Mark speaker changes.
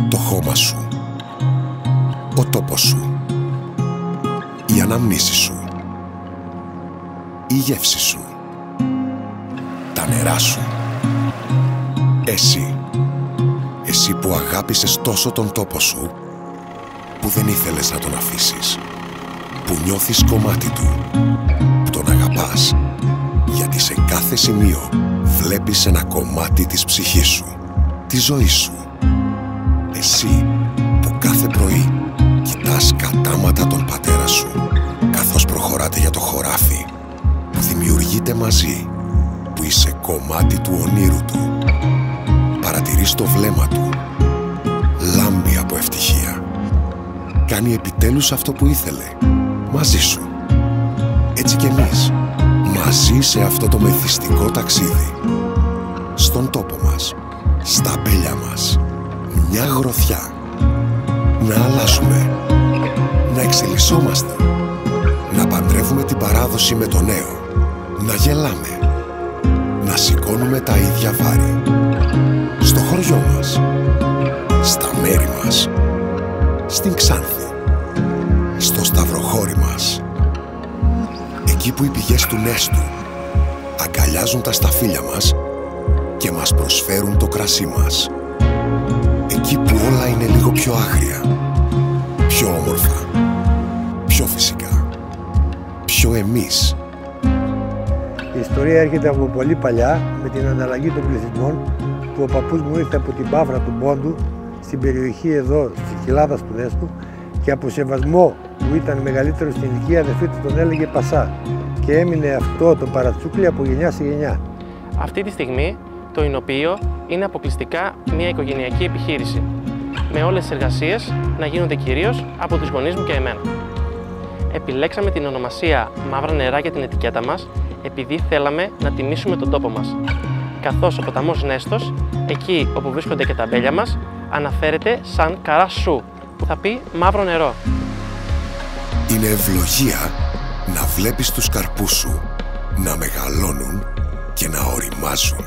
Speaker 1: Το χώμα σου, ο τόπος σου, η αναμνήση σου, η γεύση σου, τα νερά σου. Εσύ που αγάπησες τόσο τον τόπο σου, που δεν ήθελες να τον αφήσεις, που νιώθεις κομμάτι του, που τον αγαπάς, γιατί σε κάθε σημείο βλέπεις ένα κομμάτι της ψυχής σου, της ζωής σου. Εσύ που κάθε πρωί κοιτάς κατάματα τον πατέρα σου, καθώς προχωράτε για το χωράφι, που δημιουργείτε μαζί, που είσαι κομμάτι του ονείρου του. Παρατηρείς το βλέμμα του, λάμπει από ευτυχία. Κάνει επιτέλους αυτό που ήθελε, μαζί σου. Έτσι κι εμείς, μαζί σε αυτό το μεθυστικό ταξίδι. Στον τόπο μας, στα αμπέλια μας, μια γροθιά. Να αλλάζουμε, να εξελισσόμαστε, να παντρεύουμε την παράδοση με το νέο, να γελάμε, να σηκώνουμε τα ίδια βάρη. Στο χωριό μας, στα μέρη μας, στην Ξάνθη, στο σταυροχώρι μας. Εκεί που οι πηγές του Νέστου αγκαλιάζουν τα σταφύλια μας και μας προσφέρουν το κρασί μας. Εκεί που όλα είναι λίγο πιο άγρια, πιο όμορφα, πιο φυσικά, πιο εμείς.
Speaker 2: Η ιστορία έρχεται από πολύ παλιά, με την ανταλλαγή των πληθυσμών, που ο παππούς μου ήρθε από την Παύρα του Πόντου, στην περιοχή εδώ της Κοιλάδας του Νέστου, και από σεβασμό που ήταν μεγαλύτερο στην ηλικία, αδερφή του τον έλεγε Πασά, και έμεινε αυτό το παρατσούκλι από γενιά σε γενιά.
Speaker 3: Αυτή τη στιγμή το εινοποιείο είναι αποκλειστικά μια οικογενειακή επιχείρηση, με όλες τις εργασίες να γίνονται κυρίως από τους γονείς μου και εμένα. Επιλέξαμε την ονομασία Μαύρα Νερά για την ετικέτα μας, επειδή θέλαμε να τιμήσουμε τον τόπο μας. Καθώς ο ποταμός Νέστος, εκεί όπου βρίσκονται και τα αμπέλια μας, αναφέρεται σαν καράσου, που θα πει μαύρο νερό.
Speaker 1: Είναι ευλογία να βλέπεις τους καρπούς σου να μεγαλώνουν και να οριμάζουν.